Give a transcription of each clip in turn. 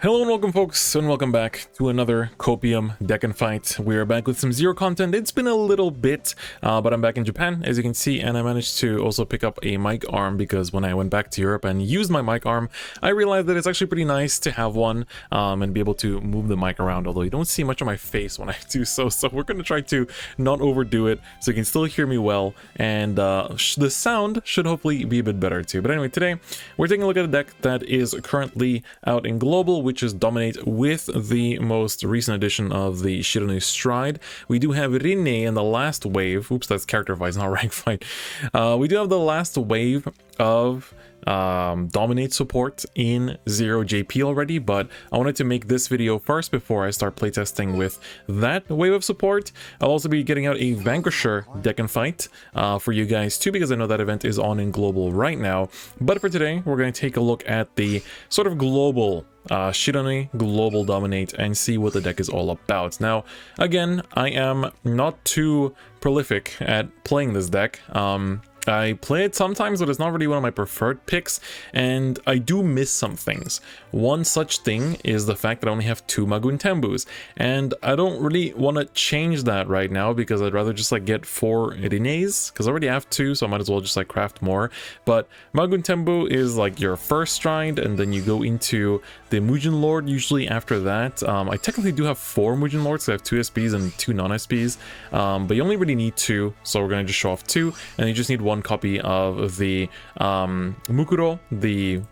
Hello and welcome folks, and welcome back to another Copium deck and fight. We are back with some Zero content. It's been a little bit, but I'm back in Japan, as you can see, and I managed to also pick up a mic arm because when I went back to Europe and used my mic arm, I realized that it's actually pretty nice to have one and be able to move the mic around, although you don't see much of my face when I do so. So we're going to try to not overdo it so you can still hear me well, and the sound should hopefully be a bit better too. But anyway, today we're taking a look at a deck that is currently out in Global, which is Dominate with the most recent edition of the Shiranui Stride. We do have Rine in the last wave. Oops, that's character fight, not rank fight. We do have the last wave of Dominate support in 0 JP already, but I wanted to make this video first before I start playtesting with that wave of support. I'll also be getting out a Vanquisher deck and fight for you guys too, because I know that event is on in Global right now. But for today, we're going to take a look at the sort of global Shiranui Global Dominate and see what the deck is all about. Now, again, I am not too prolific at playing this deck. I play it sometimes, but it's not really one of my preferred picks, and I do miss some things. One such thing is the fact that I only have 2 Magun Tembus, and I don't really want to change that right now because I'd rather just like get 4 Rines, because I already have 2, so I might as well just like craft more. But Magun Tembu is like your first stride, and then you go into the Mujin Lord usually after that. I technically do have 4 Mujin Lords, so I have 2 SPs and 2 non-SPs, but you only really need 2, so we're going to just show off 2, and you just need 1 copy of the Mukuro, the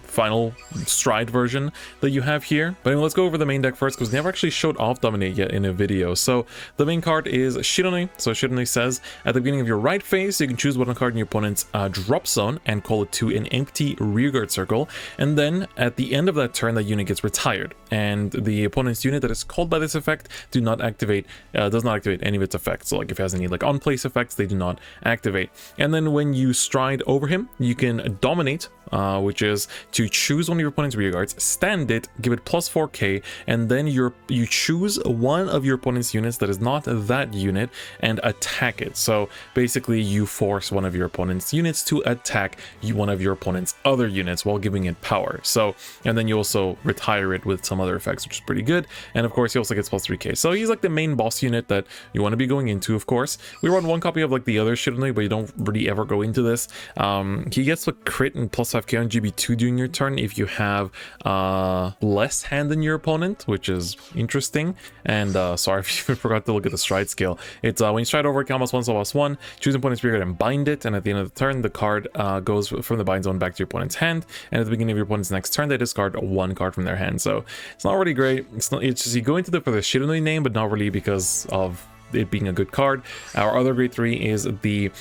final stride version that you have here. But anyway, let's go over the main deck first, because we never actually showed off Dominate yet in a video. So the main card is Shiranui. So Shiranui says at the beginning of your right phase, you can choose one card in your opponent's drop zone and call it to an empty rearguard circle, and then at the end of that turn, that unit gets retired, and the opponent's unit that is called by this effect does not activate any of its effects. So like if it has any like on place effects, they do not activate. And then when you stride over him, you can dominate, which is to choose one of your opponent's rear guards, stand it, give it plus 4k, and then you choose one of your opponent's units that is not that unit and attack it. So basically you force one of your opponent's units to attack one of your opponent's other units while giving it power. So, and then you also retire it with some other effects, which is pretty good. And of course he also gets plus 3k. So he's like the main boss unit that you want to be going into. Of course, we run 1 copy of like the other Shiranui, but you don't really ever go into this. He gets a crit and plus 5k on GB2 during your turn if you have less hand than your opponent, which is interesting. And sorry if you forgot to look at the stride scale. It's when you stride over it, combos 1, so lost 1, choose an opponent's rear guard and bind it, and at the end of the turn the card goes from the bind zone back to your opponent's hand, and at the beginning of your opponent's next turn they discard 1 card from their hand. So it's not really great. It's just you go into for the Shiranui name, but not really because of it being a good card. Our other grade 3 is the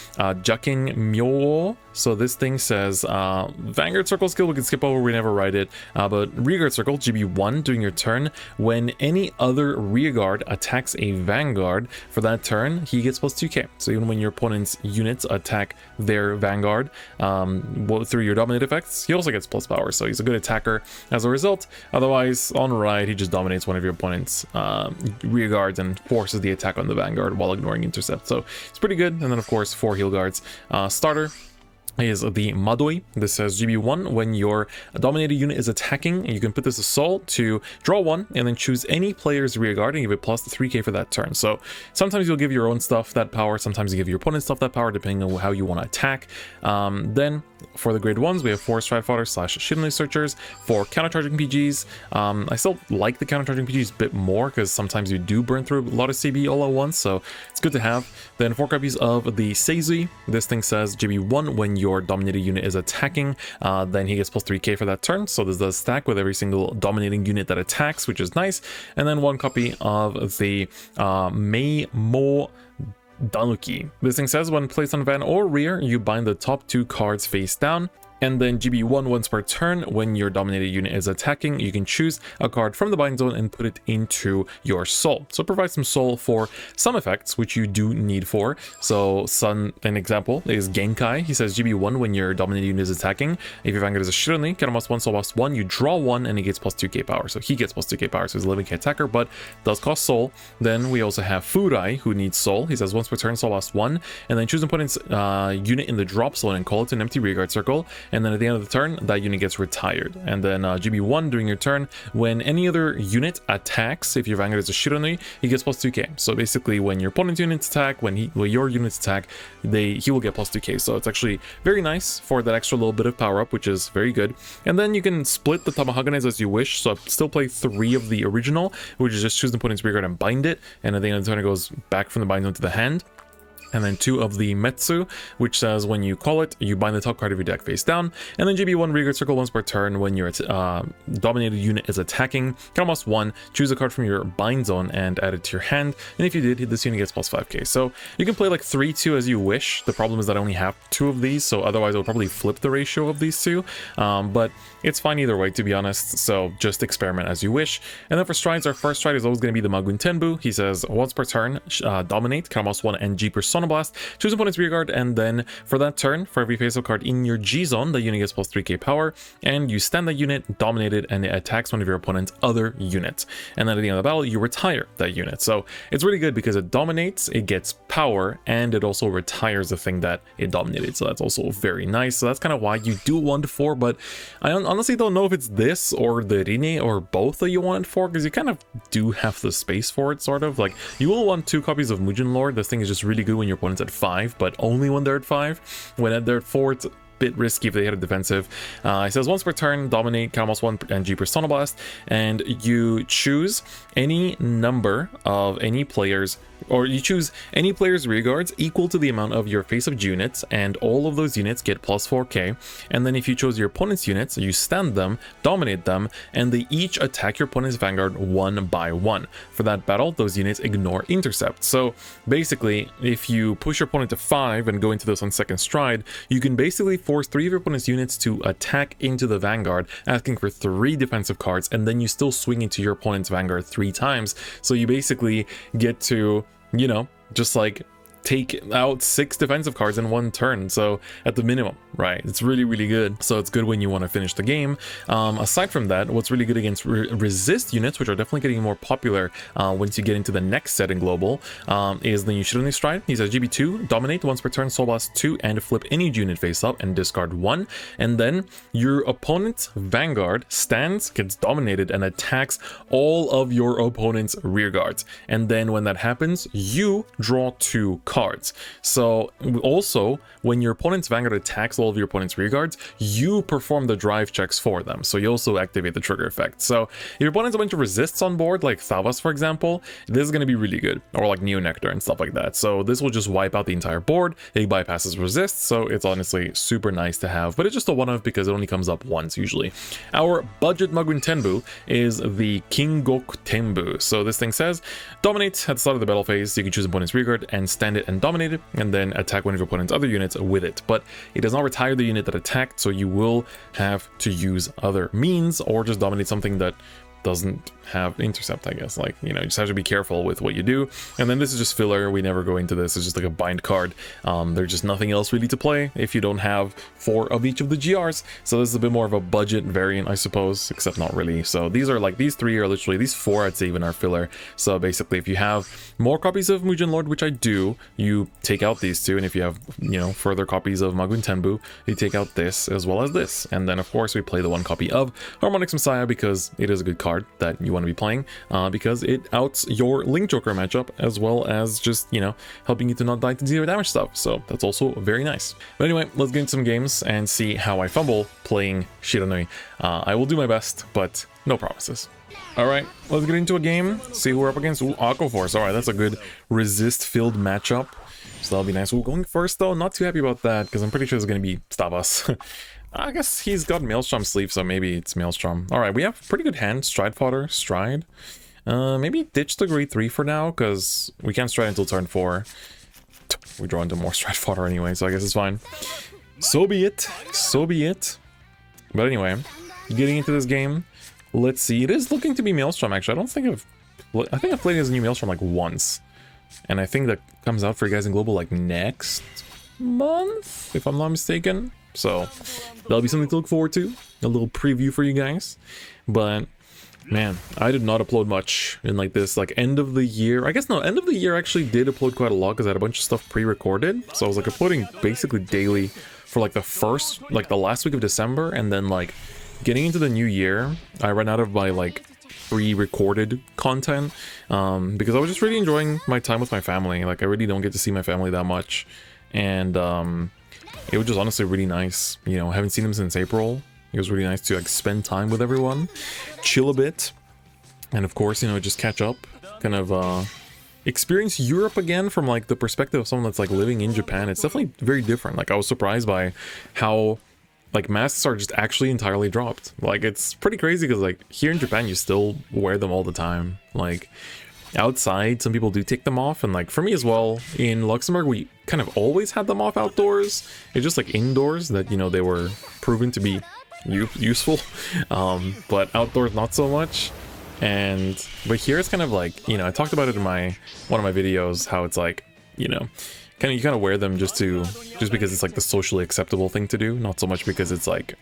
Jakin Myo. So this thing says Vanguard Circle skill, we can skip over, we never write it, but Rearguard Circle, GB1, during your turn, when any other rearguard attacks a Vanguard for that turn, he gets plus 2k. So even when your opponent's units attack their Vanguard through your dominate effects, he also gets plus power, so he's a good attacker as a result. Otherwise, on right, he just dominates one of your opponent's rearguards and forces the attack on the Vanguard while ignoring intercept. So it's pretty good. And then of course 4 heal guards. Starter is the Madoi. This says GB1, when your dominated unit is attacking, you can put this assault to draw 1 and then choose any player's rear guard and give it plus 3k for that turn. So sometimes you'll give your own stuff that power, sometimes you give your opponent's stuff that power, depending on how you want to attack. Then for the grade 1s, we have 4 Stride Fodder / Shiranui Searchers, 4 countercharging PGs. I still like the countercharging PGs a bit more because sometimes you do burn through a lot of CB all at once, so it's good to have. Then 4 copies of the Seizui. This thing says GB1, when your dominated unit is attacking, then he gets plus 3k for that turn. So this does stack with every single dominating unit that attacks, which is nice. And then 1 copy of the Mei Mo Danuki. This thing says when placed on van or rear, you bind the top 2 cards face down. And then GB1, once per turn, when your dominated unit is attacking, you can choose a card from the bind zone and put it into your soul. So provide some soul for some effects, which you do need for. So an example is Genkai. He says GB1, when your dominated unit is attacking, if your Vanguard is a Shiranui, get a +1, soul +1, you draw 1 and he gets plus 2k power. So he gets plus 2k power, so he's a 11k attacker, but does cost soul. Then we also have Furai, who needs soul. He says once per turn, soul +1, and then choose an opponent's unit in the drop zone and call it to an empty rearguard circle. and then at the end of the turn, that unit gets retired. And then GB1 during your turn, when any other unit attacks, if your Vanguard is a Shiranui, he gets plus 2k. So basically, when your opponent's units attack, when your units attack, he will get plus 2k. So it's actually very nice for that extra little bit of power up, which is very good. And then you can split the Tamahaganez as you wish. So still play 3 of the original, which is just choose the opponent's rear guard and bind it. And at the end of the turn, it goes back from the bind zone to the hand. And then 2 of the Metsu, which says when you call it, you bind the top card of your deck face down. And then GB1 rearguard circle once per turn when your dominated unit is attacking. Cost 1, choose a card from your bind zone and add it to your hand. And if you did, this unit gets plus 5k. So you can play like 3-2 as you wish. The problem is that I only have 2 of these, so otherwise I would probably flip the ratio of these 2. But it's fine either way, to be honest. So just experiment as you wish. And then for strides, our first stride is always going to be the Magun Tenbu. He says once per turn, dominate, cost 1 and G Persona Blast, choose opponent's rearguard, and then for that turn, for every face-up card in your G zone, the unit gets plus 3k power, and you stand that unit, dominate it, and it attacks one of your opponent's other units. And then at the end of the battle, you retire that unit. So it's really good because it dominates, it gets power, and it also retires the thing that it dominated. So that's also very nice. So that's kind of why you do 1-4, but I honestly don't know if it's this or the Rine or both that you want it for, because you kind of do have the space for it, sort of. Like, you will want 2 copies of Mugen Lord. This thing is just really good when your opponent's at 5, but only when they're at 5. When they're at 4, it's a bit risky if they hit a defensive. It says once per turn, dominate, cost 1 and G Persona Blast, and you choose any number of any players, or you choose any player's rearguards equal to the amount of your face-up units, and all of those units get plus 4k. And then if you chose your opponent's units, you stand them, dominate them, and they each attack your opponent's Vanguard 1 by 1. For that battle, those units ignore intercept. So basically, if you push your opponent to 5 and go into this on second stride, you can basically force 3 of your opponent's units to attack into the Vanguard, asking for 3 defensive cards, and then you still swing into your opponent's Vanguard 3 times. So you basically get to, you know, just like take out 6 defensive cards in 1 turn. So at the minimum, right? It's really, really good. So it's good when you want to finish the game. Aside from that, what's really good against resist units, which are definitely getting more popular once you get into the next set in global, is the new Shiranui Stride. He says GB2, dominate once per turn, Soul Blast 2, and flip any unit face up and discard 1. And then your opponent's Vanguard stands, gets dominated, and attacks all of your opponent's rear guards. And then when that happens, you draw 2 cards. So also, when your opponent's Vanguard attacks all of your opponent's rear guards, you perform the drive checks for them. So you also activate the trigger effect. So if your opponent has a bunch of resists on board, like Thavas, for example, this is going to be really good. Or like Neo Nectar and stuff like that. So this will just wipe out the entire board. It bypasses resists, so it's honestly super nice to have. But it's just a one-off because it only comes up once usually. Our budget Magun Tenbu is the Kingok Tenbu. So this thing says, dominate at the start of the battle phase. You can choose opponent's rear guard and stand it and dominate it, and then attack one of your opponent's other units with it. But it does not retire the unit that attacked, so you will have to use other means or just dominate something that doesn't have intercept, I guess. Like, you know, you just have to be careful with what you do. And then this is just filler. We never go into this. It's just like a bind card. There's just nothing else really to play if you don't have 4 of each of the GRs. So this is a bit more of a budget variant, I suppose, except not really. So these are like, these 3 are literally, these 4 I'd say even are filler. So basically, if you have more copies of Mugen Lord, which I do, you take out these 2. And if you have, you know, further copies of Magun Tenbu, you take out this as well as this. And then of course we play the 1 copy of Harmonix Messiah because it is a good card that you want to be playing, because it outs your Link Joker matchup, as well as just, you know, helping you to not die to 0 damage stuff. So that's also very nice. But anyway, let's get into some games and see how I fumble playing Shiranui. I will do my best, but no promises. All right, let's get into a game, see who we're up against. Ooh, Aqua Force. All right, that's a good resist-filled matchup. So that'll be nice. Ooh, going first, though, not too happy about that, because I'm pretty sure it's going to be Stavas. I guess he's got Maelstrom sleeve, so maybe it's Maelstrom. All right, we have pretty good hand. Stride fodder, stride. Maybe ditch the grade 3 for now, because we can't stride until turn 4. We draw into more stride fodder anyway, so I guess it's fine. So be it. So be it. But anyway, getting into this game, let's see. It is looking to be Maelstrom, actually. I think I've played as a new Maelstrom like once. And I think that comes out for you guys in Global like next month, if I'm not mistaken. So that'll be something to look forward to, a little preview for you guys. But man, I did not upload much in like this like end of the year. I guess no, end of the year actually did upload quite a lot because I had a bunch of stuff pre-recorded, so I was like uploading basically daily for like the last week of December, and then like getting into the new year, I ran out of my like pre-recorded content because I was just really enjoying my time with my family. Like I really don't get to see my family that much, and it was just honestly really nice. You know, haven't seen them since April. It was really nice to like spend time with everyone, chill a bit, and of course, you know, just catch up, kind of experience Europe again from like the perspective of someone that's like living in Japan. It's definitely very different. Like I was surprised by how like masks are just actually entirely dropped. Like it's pretty crazy because like here in Japan you still wear them all the time. Like outside some people do take them off, and like for me as well in Luxembourg we kind of always had them off outdoors. It's just like indoors that, you know, they were proven to be useful, but outdoors not so much. But here it's kind of like, you know, I talked about it in one of my videos, how it's like, you know, you kind of wear them just because it's like the socially acceptable thing to do, not so much because it's like,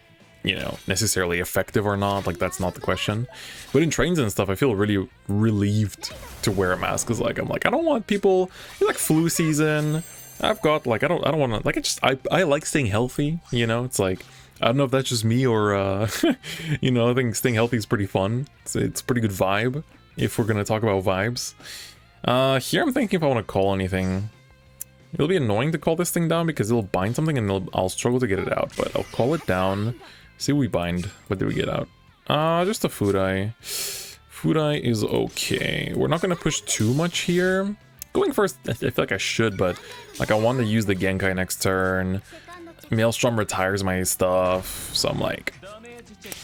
you know, necessarily effective or not. Like that's not the question. But in trains and stuff I feel really relieved to wear a mask, because like I'm like, I don't want people, it's like flu season, I've got like I don't want to, like I like staying healthy, you know. It's like I don't know if that's just me or, you know, I think staying healthy is pretty fun. It's a pretty good vibe, if we're going to talk about vibes. Here I'm thinking if I want to call anything. It'll be annoying to call this thing down because it'll bind something and I'll struggle to get it out. But I'll call it down. See what we bind. What did we get out? Just a Fudai. Fudai is okay. We're not going to push too much here. Going first, I feel like I should, but like I want to use the Genkai next turn. Maelstrom retires my stuff, so I'm like,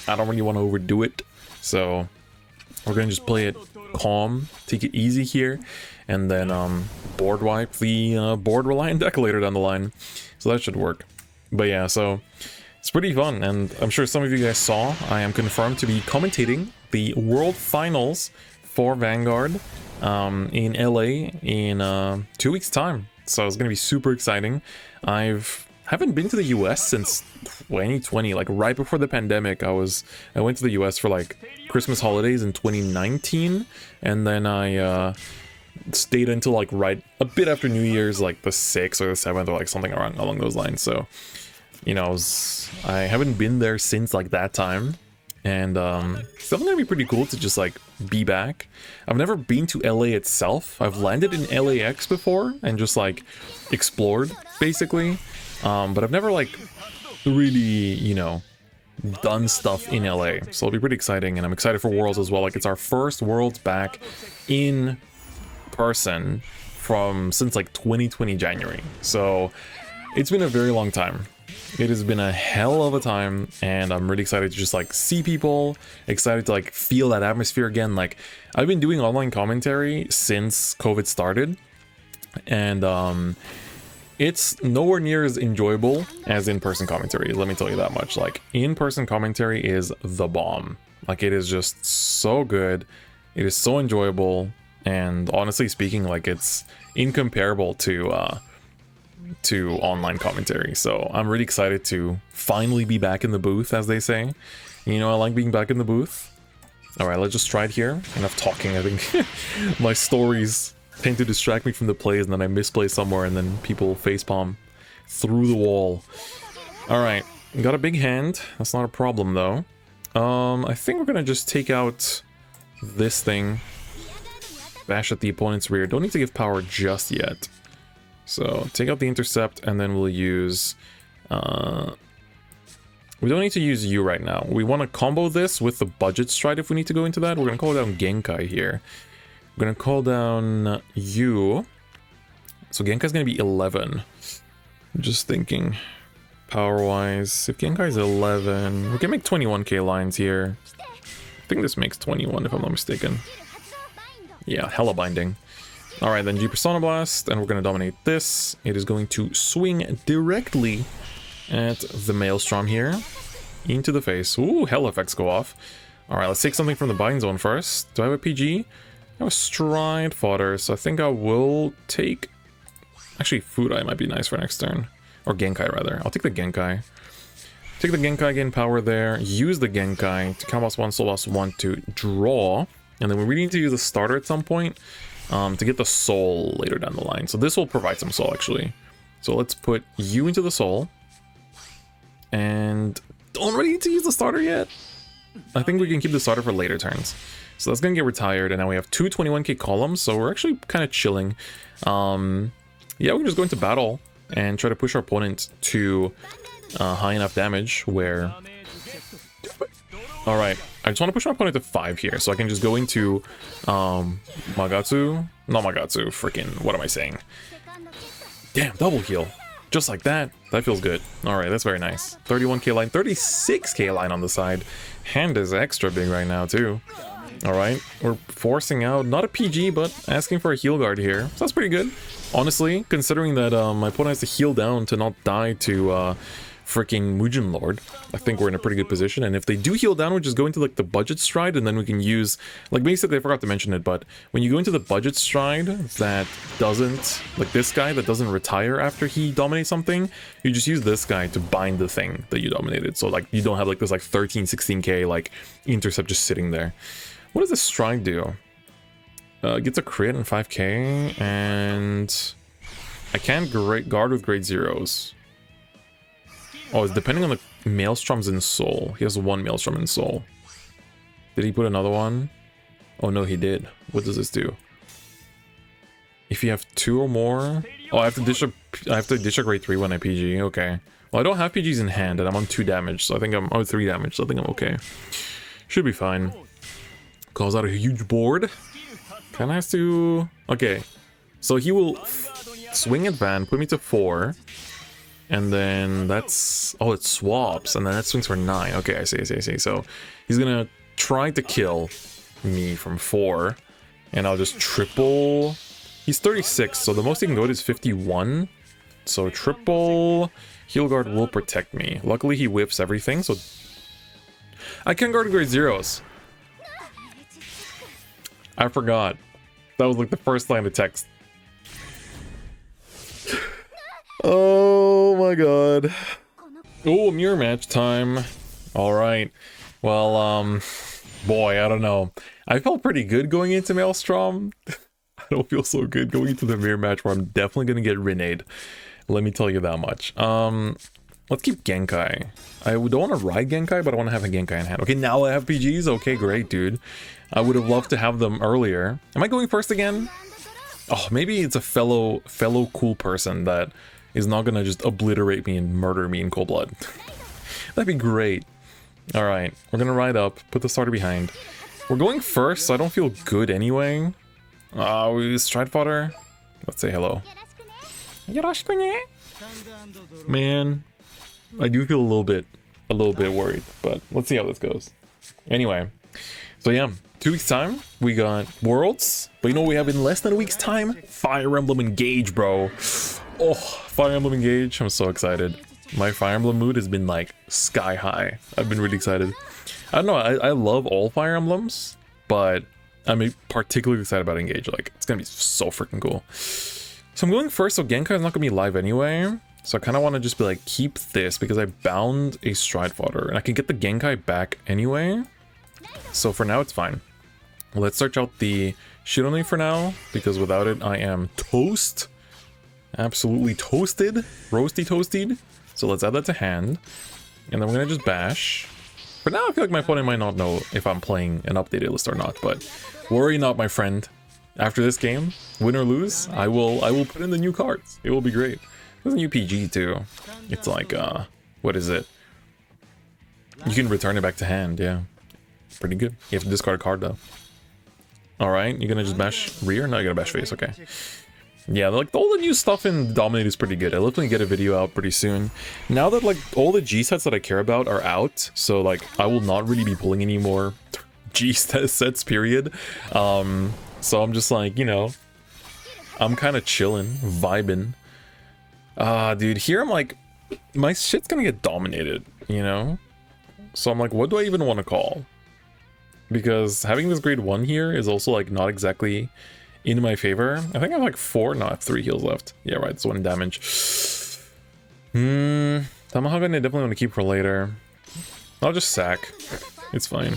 I don't really want to overdo it. So we're gonna just play it calm, take it easy here, and then board wipe the board reliant deck later down the line. So that should work. But yeah, so it's pretty fun, and I'm sure some of you guys saw I am confirmed to be commentating the World Finals for Vanguard in LA in 2 weeks time. So it's gonna be super exciting. Haven't been to the US since 2020, like right before the pandemic. I went to the US for like Christmas holidays in 2019, and then I stayed until like right a bit after New Year's, like the 6th or the 7th or like something along those lines. So, you know, I haven't been there since like that time, and it's definitely gonna be pretty cool to just like be back. I've never been to LA itself. I've landed in LAX before and just like explored basically. But I've never like really, you know, done stuff in LA, so it'll be pretty exciting, and I'm excited for Worlds as well. Like it's our first Worlds back in person since like 2020 January, so it's been a very long time. It has been a hell of a time, and I'm really excited to just like see people, excited to like feel that atmosphere again. Like I've been doing online commentary since COVID started, and it's nowhere near as enjoyable as in-person commentary, let me tell you that much. Like, in-person commentary is the bomb. Like, it is just so good. It is so enjoyable. And honestly speaking, like, it's incomparable to online commentary. So I'm really excited to finally be back in the booth, as they say. You know, I like being back in the booth. All right, let's just try it here. Enough talking, I think. My stories tend to distract me from the plays, and then I misplay somewhere, and then people facepalm through the wall. All right, got a big hand. That's not a problem, though. I think we're gonna just take out this thing. Bash at the opponent's rear. Don't need to give power just yet. So take out the intercept, and then we'll use... we don't need to use you right now. We want to combo this with the budget stride if we need to go into that. We're gonna call down Genkai here. We're gonna call down you. So Genkai's gonna be 11. I'm just thinking power-wise. If Genkai's 11, we can make 21k lines here. I think this makes 21 if I'm not mistaken. Yeah, hella binding. Alright, then G Persona Blast, and we're gonna dominate this. It is going to swing directly at the Maelstrom here. Into the face. Ooh, hell effects go off. Alright, let's take something from the bind zone first. Do I have a PG? I have a stride fodder, so I think I will take... Actually, Fudai might be nice for next turn. Or Genkai, rather. I'll take the Genkai. Take the Genkai, gain power there. Use the Genkai to Combos 1, Soul Boss 1 to draw. And then we really need to use a starter at some point to get the soul later down the line. So this will provide some soul, actually. So let's put you into the soul. And don't really need to use the starter yet. I think we can keep the starter for later turns. So that's gonna get retired, and now we have two 21k columns, so we're actually kind of chilling. Yeah, we can just go into battle and try to push our opponent to high enough damage where... Alright, I just want to push my opponent to 5 here, so I can just go into Magatsu. Not Magatsu, freaking, what am I saying? Damn, double heal. Just like that. That feels good. Alright, that's very nice. 31k line, 36k line on the side. Hand is extra big right now, too. Alright, we're forcing out, not a PG, but asking for a heal guard here. So that's pretty good. Honestly, considering that my opponent has to heal down to not die to freaking Mugen Lord, I think we're in a pretty good position. And if they do heal down, we just go into like the budget stride, and then we can use, like, basically I forgot to mention it, but when you go into the budget stride that doesn't, like this guy that doesn't retire after he dominates something, you just use this guy to bind the thing that you dominated. So like you don't have like this like 16k like intercept just sitting there. What does this stride do? Gets a crit and 5k, and I can't guard with grade 0s. Oh, it's depending on the Maelstroms in Soul. He has one Maelstrom in Soul. Did he put another one? Oh no, he did. What does this do? If you have 2 or more... Oh, I have to dish a grade 3 when I PG. Okay. Well, I don't have PGs in hand, and I'm on 2 damage, so I think I'm... Oh, 3 damage, so I think I'm okay. Should be fine. Calls out a huge board. Kind of has to... Okay. So he will swing at Van, put me to 4. And then that's... Oh, it swaps. And then that swings for 9. Okay, I see. So he's gonna try to kill me from 4. And I'll just triple... He's 36, so the most he can go to is 51. So triple... Heal guard will protect me. Luckily, he whiffs everything, so... I can guard grade 0s. I forgot. That was like the first line of text. Oh my god. Oh, mirror match time. Alright. Well, boy, I don't know. I felt pretty good going into Maelstrom. I don't feel so good going into the mirror match where I'm definitely gonna get Renade. Let me tell you that much. Let's keep Genkai. I don't want to ride Genkai, but I want to have a Genkai in hand. Okay, now I have PGs? Okay, great, dude. I would have loved to have them earlier. Am I going first again? Oh, maybe it's a fellow cool person that is not gonna just obliterate me and murder me in cold blood. That'd be great. Alright, we're gonna ride up, put the starter behind. We're going first, so I don't feel good anyway. We stride fodder. Let's say hello. Man, I do feel a little bit worried, but let's see how this goes. Anyway, so yeah, 2 weeks time, we got Worlds, but you know what we have in less than a week's time? Fire Emblem Engage, bro. Oh, Fire Emblem Engage, I'm so excited. My Fire Emblem mood has been like sky high. I've been really excited. I don't know, I love all Fire Emblems, but I'm particularly excited about Engage. Like, it's gonna be so freaking cool. So I'm going first, so Genkai is not gonna be live anyway. So I kind of want to just be like, keep this, because I bound a stride fodder, and I can get the Genkai back anyway. So for now, it's fine. Let's search out the Shiranui for now, because without it, I am toast. Absolutely toasted. Roasty toasted. So let's add that to hand. And then we're going to just bash. For now, I feel like my opponent might not know if I'm playing an updated list or not, but worry not, my friend. After this game, win or lose, I will put in the new cards. It will be great. There's a new PG too. It's like, what is it? You can return it back to hand, yeah. Pretty good. You have to discard a card though. Alright, you're gonna just bash rear? No, you're gonna bash face, okay. Yeah, like all the new stuff in Dominate is pretty good. I'll definitely get a video out pretty soon. Now that like all the G sets that I care about are out, so like I will not really be pulling any more G sets, period. So I'm just like, you know, I'm kind of chilling, vibing. Dude, here I'm like, my shit's gonna get dominated, you know? So I'm like, what do I even want to call? Because having this grade 1 here is also like not exactly in my favor. I think I have like 4, no, I have 3 heals left. Yeah, right, it's 1 damage. Tamahagane I definitely want to keep for later. I'll just sack. It's fine.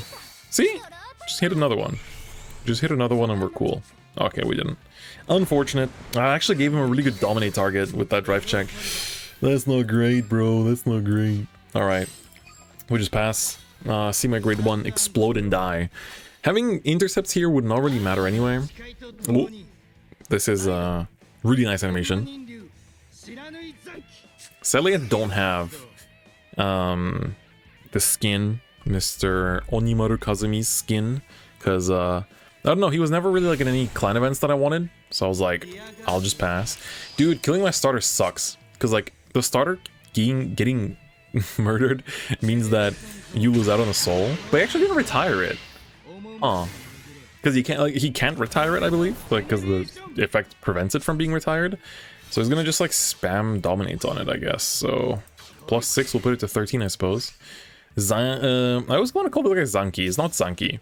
See? Just hit another one. Just hit another one and we're cool. Okay, we didn't. Unfortunate. I actually gave him a really good dominate target with that drive check. That's not great, bro. That's not great. Alright. We just pass. See my grade 1 explode and die. Having intercepts here would not really matter anyway. Ooh. This is really nice animation. Sadly, I don't have the skin, Mr. Onimaru Kazumi's skin, because I don't know, he was never really like in any clan events that I wanted, so I was like, I'll just pass. Dude, killing my starter sucks, because like the starter getting murdered means that you lose out on a soul, but he actually didn't retire it. Because he can't retire it, I believe, like because the effect prevents it from being retired. So he's gonna just like spam dominate on it, I guess. So +6 will put it to 13, I suppose. I was going to call it like a Zanki. It's not Zanki.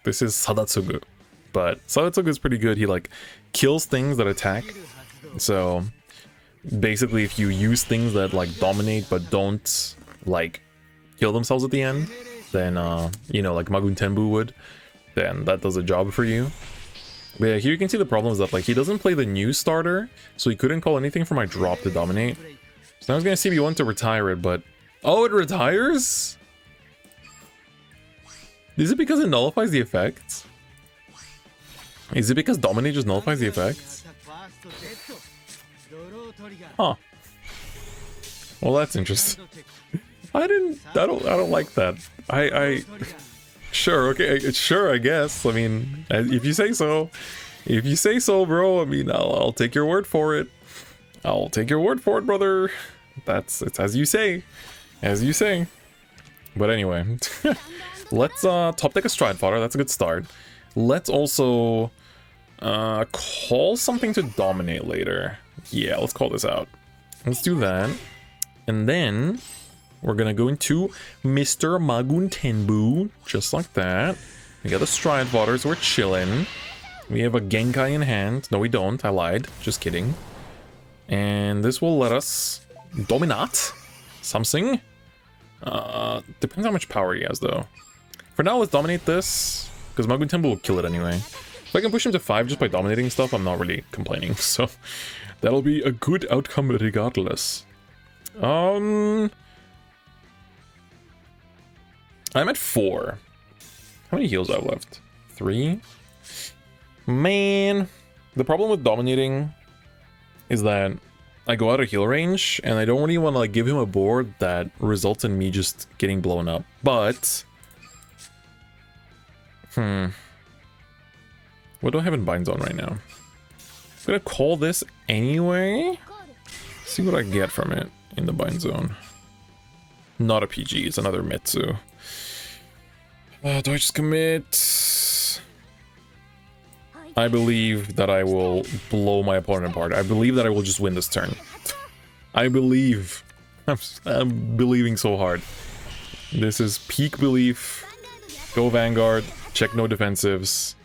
This is Sadatsugu. But Sadatsugu is pretty good. He like kills things that attack. So basically, if you use things that like dominate but don't like kill themselves at the end, then you know, like Magun Tenbu would, then that does a job for you. But yeah, here you can see the problem is that like he doesn't play the new starter, so he couldn't call anything for my drop to dominate. So now I was gonna CB1 to retire it, but oh, it retires? Is it because it nullifies the effects? Is it because dominate just nullifies the effects? Huh. Well, that's interesting. I don't like that. Sure, okay, sure, I guess. I mean, if you say so. If you say so, bro, I mean, I'll take your word for it. I'll take your word for it, brother. It's as you say. As you say. But anyway. Let's top deck a Stride Fodder. That's a good start. Let's also call something to dominate later. Yeah, let's call this out. Let's do that. And then we're gonna go into Mr. Magun Tenbu, just like that. We got the Stride Fodder, so we're chilling. We have a Genkai in hand. No, we don't. I lied. Just kidding. And this will let us dominate something. Depends how much power he has, though. For now, let's dominate this, because Magun Tenbu will kill it anyway. If I can push him to 5 just by dominating stuff, I'm not really complaining. So that'll be a good outcome regardless. I'm at 4. How many heals do I have left? 3? Man, the problem with dominating is that I go out of heal range, and I don't really want to like give him a board that results in me just getting blown up. But what do I have in bind zone right now? I'm gonna call this anyway. See what I get from it in the bind zone. Not a PG, it's another Metsu. Do I just commit? I believe that I will blow my opponent apart. I believe that I will just win this turn. I believe. I'm believing so hard. This is peak belief. Go Vanguard. Check no defensives.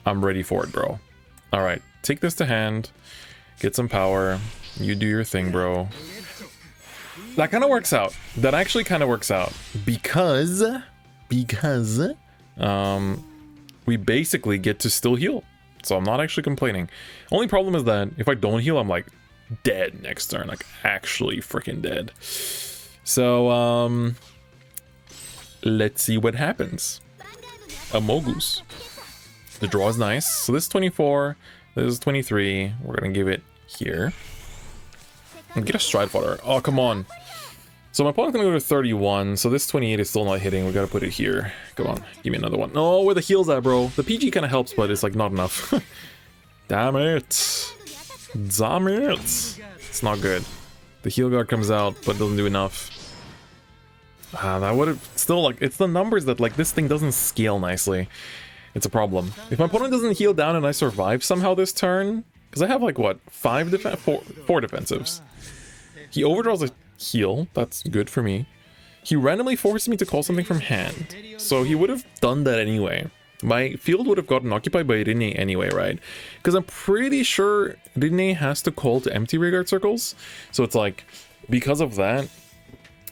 I'm ready for it, bro. Alright, take this to hand. Get some power. You do your thing, bro. That kind of works out. That actually kind of works out. Because we basically get to still heal. So I'm not actually complaining. Only problem is that if I don't heal, I'm like dead next turn. Like actually freaking dead. So let's see what happens. A Mogus. The draw is nice. So this is 24. This is 23. We're gonna give it here. And get a Stride Fodder. Oh, come on. So my opponent's gonna go to 31. So this 28 is still not hitting. We gotta put it here. Come on, give me another one. No, where the heal's at, bro. The PG kind of helps, but it's like not enough. Damn it. Damn it. It's not good. The heal guard comes out, but doesn't do enough. That would have still like it's the numbers that like this thing doesn't scale nicely. It's a problem. If my opponent doesn't heal down and I survive somehow this turn, because I have like what 4 defensives. He overdraws a heal. That's good for me. He randomly forces me to call something from hand, so he would have done that anyway. My field would have gotten occupied by Rinne anyway, right? Because I'm pretty sure Rinne has to call to empty rearguard circles. So it's like, because of that,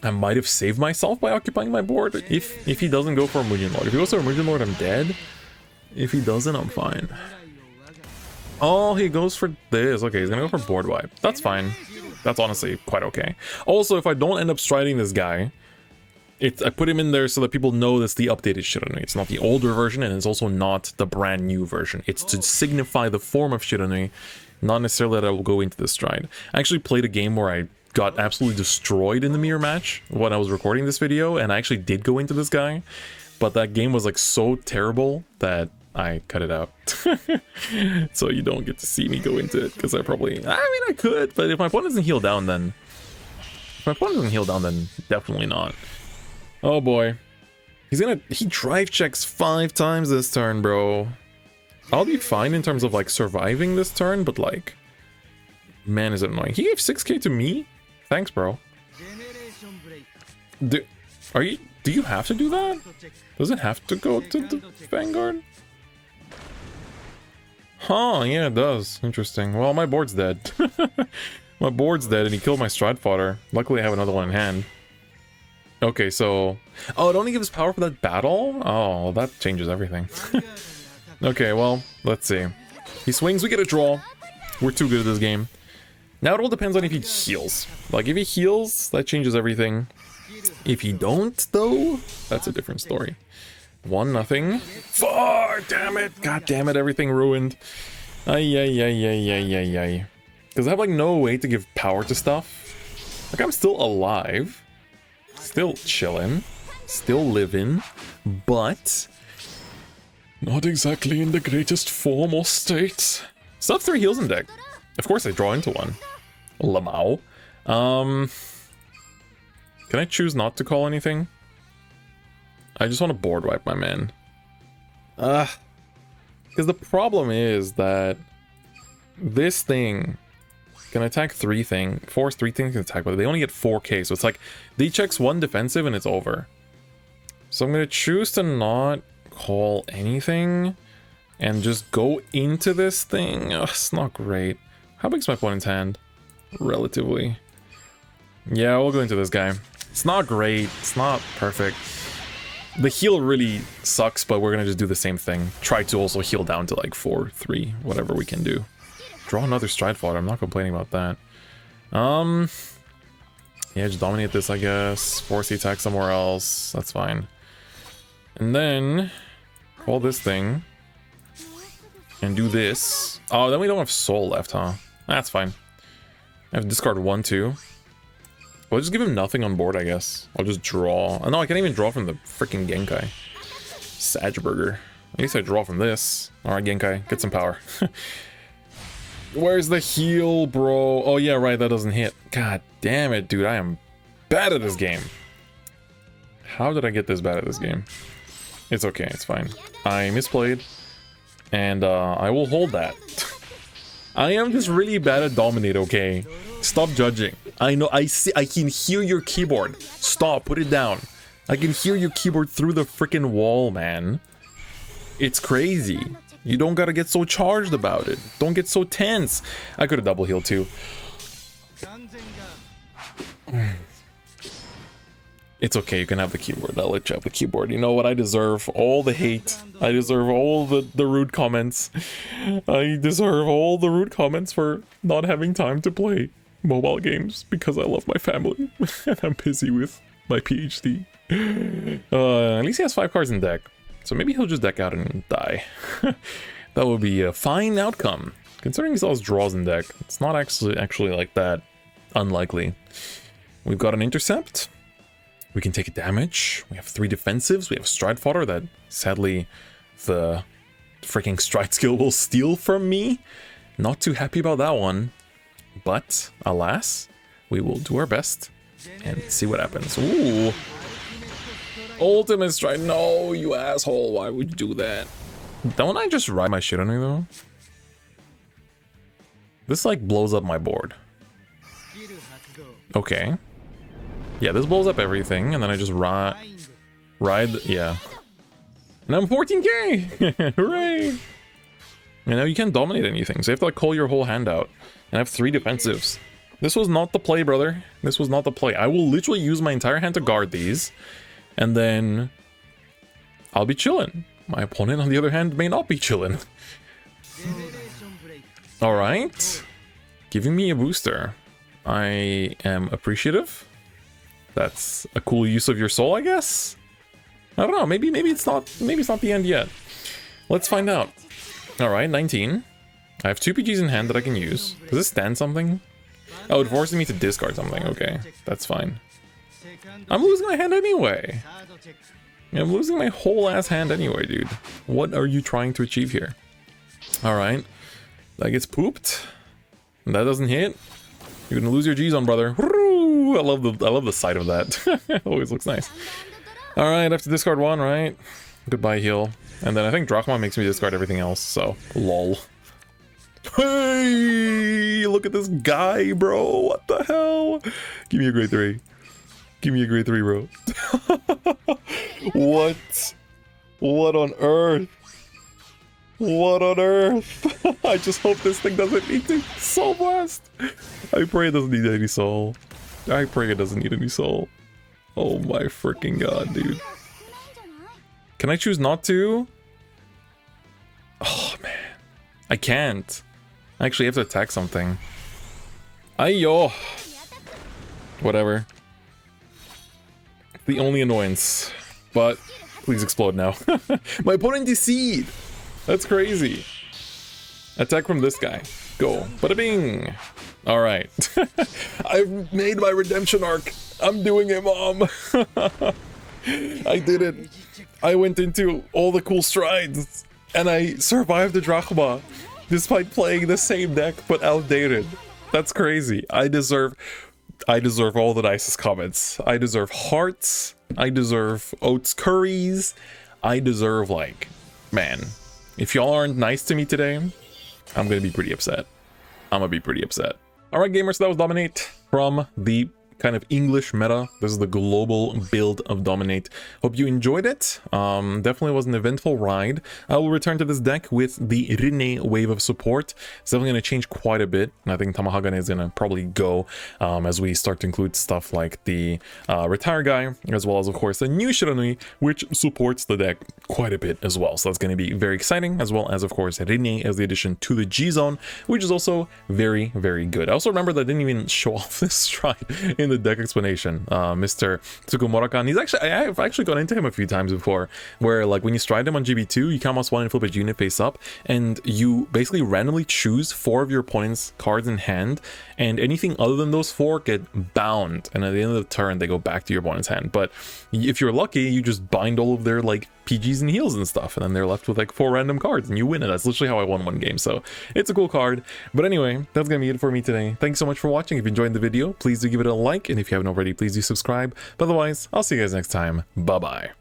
I might have saved myself by occupying my board if he doesn't go for a Emergent Lord. If he goes for a Emergent Lord, I'm dead. If he doesn't, I'm fine. Oh, he goes for this. Okay, he's gonna go for board wipe. That's fine. That's honestly quite okay. Also, if I don't end up striding this guy, I put him in there so that people know that's the updated Shiranui. It's not the older version, and it's also not the brand new version. It's to signify the form of Shiranui, not necessarily that I will go into the stride. I actually played a game where I got absolutely destroyed in the mirror match when I was recording this video, and I actually did go into this guy, but that game was like so terrible that I cut it out. So you don't get to see me go into it, because I mean I could, but if my opponent doesn't heal down, then definitely not. Oh boy. He drive checks 5 times this turn, bro. I'll be fine in terms of like surviving this turn, but like, man, is it annoying. He gave 6k to me? Thanks, bro. Do you have to do that? Does it have to go to the Vanguard? Huh, yeah, it does. Interesting. Well, my board's dead. My board's dead and he killed my stride fodder. Luckily I have another one in hand. Okay, so... Oh, it only gives power for that battle? Oh, that changes everything. Okay, well, let's see. He swings, we get a draw. We're too good at this game. Now it all depends on if he heals. Like, if he heals, that changes everything. If he don't, though, that's a different story. 1-0. Fuck, damn it. God damn it, everything ruined. Ay. Because I have, like, no way to give power to stuff. Like, I'm still alive. Still chilling. Still living. But... not exactly in the greatest form or state. Still have 3 heals in deck. Of course I draw into one. Lamau. Can I choose not to call anything? I just want to board wipe my man. Because the problem is that this thing can attack 4 3 things can attack, but they only get 4k, so it's like they checks 1 defensive and it's over. So I'm gonna choose to not call anything and just go into this thing. Ugh, it's not great. How big's my opponent's hand? Relatively. Yeah, we'll go into this guy. It's not great. It's not perfect. The heal really sucks, but we're gonna just do the same thing. Try to also heal down to like 4, 3, whatever we can do. Draw another stride fodder. I'm not complaining about that. Yeah, just dominate this, I guess. Force the attack somewhere else. That's fine. And then call this thing and do this. Oh, then we don't have soul left, huh? That's fine. I have to discard 1, 2. I'll just give him nothing on board, I guess. I'll just draw. Oh, no, I can't even draw from the freaking Genkai. Sagburger. At least I draw from this. Alright, Genkai, get some power. Where's the heal, bro? Oh, yeah, right, that doesn't hit. God damn it, dude. I am bad at this game. How did I get this bad at this game? It's okay, it's fine. I misplayed. And I will hold that. I am just really bad at dominate, okay? Stop judging. I know, I can hear your keyboard. Stop, put it down. I can hear your keyboard through the freaking wall, man. It's crazy. You don't gotta get so charged about it. Don't get so tense. I could have double healed too. It's okay, you can have the keyboard. I'll let you have the keyboard. You know what? I deserve all the hate. I deserve all the rude comments. I deserve all the rude comments for not having time to play mobile games because I love my family and I'm busy with my PhD. At least he has 5 cards in deck. So maybe he'll just deck out and die. That would be a fine outcome. Considering he still has draws in deck, it's not actually like that unlikely. We've got an intercept. We can take damage. We have 3 defensives. We have stride fodder that sadly the freaking stride skill will steal from me. Not too happy about that one. But alas, we will do our best and see what happens. Ooh. Ultimate stride. No, you asshole. Why would you do that? Don't I just ride my shit on you though? This like blows up my board. Okay. Yeah, this blows up everything, and then I just ride, yeah. And I'm 14k! Hooray! And now you can't dominate anything, so you have to like call your whole hand out. And I have 3 defensives. This was not the play, brother. This was not the play. I will literally use my entire hand to guard these, and then I'll be chilling. My opponent, on the other hand, may not be chilling. Alright. Giving me a booster. I am appreciative. That's a cool use of your soul, I guess? I don't know, maybe it's not the end yet. Let's find out. Alright, 19. I have 2 PGs in hand that I can use. Does this stand something? Oh, it forces me to discard something. Okay, that's fine. I'm losing my hand anyway. I'm losing my whole ass hand anyway, dude. What are you trying to achieve here? Alright. That gets pooped. That doesn't hit. You're gonna lose your G-Zone, brother. I love the sight of that. It always looks nice. Alright, I have to discard 1, right? Goodbye, heal. And then I think Drachma makes me discard everything else, so lol. Hey, look at this guy, bro. What the hell? Give me a grade 3. Give me a grade 3, bro. What? What on earth? What on earth? I just hope this thing doesn't need to soul blast. I pray it doesn't need any soul. I pray it doesn't need any soul. Oh my freaking god, dude. Can I choose not to? Oh man. I can't. I actually have to attack something. Ayo. Whatever. The only annoyance. But please explode now. My opponent DC'd. That's crazy. Attack from this guy. Go. Bada bing. Alright. I've made my redemption arc. I'm doing it, Mom. I did it. I went into all the cool strides. And I survived the Drachma. Despite playing the same deck, but outdated. That's crazy. I deserve all the nicest comments. I deserve hearts. I deserve oats curries. I deserve, like, man. If y'all aren't nice to me today, I'm gonna be pretty upset. I'm gonna be pretty upset. Alright, gamers, so that was Dominate from the kind of English meta. This is the global build of Dominate. Hope you enjoyed it. Definitely was an eventful ride. I will return to this deck with the Rinne wave of support. It's definitely going to change quite a bit. And I think Tamahagane is going to probably go as we start to include stuff like the Retire guy, as well as, of course, the new Shiranui, which supports the deck quite a bit as well. So that's going to be very exciting, as well as, of course, Rinne as the addition to the G-Zone, which is also very, very good. I also remember that I didn't even show off this stride in the deck explanation. Mr. Tsukumura-kan, I've actually gone into him a few times before, where like when you stride him on GB2, you can almost one and flip a unit face up, and you basically randomly choose 4 of your opponent's cards in hand, and anything other than those 4 get bound, and at the end of the turn they go back to your opponent's hand. But if you're lucky, you just bind all of their like PGs and heals and stuff, and then they're left with like 4 random cards and you win it. That's literally how I won one game, so it's a cool card. But anyway, that's gonna be it for me today. Thanks so much for watching. If you enjoyed the video, please do give it a like, and if you haven't already, please do subscribe. But otherwise, I'll see you guys next time. Bye bye.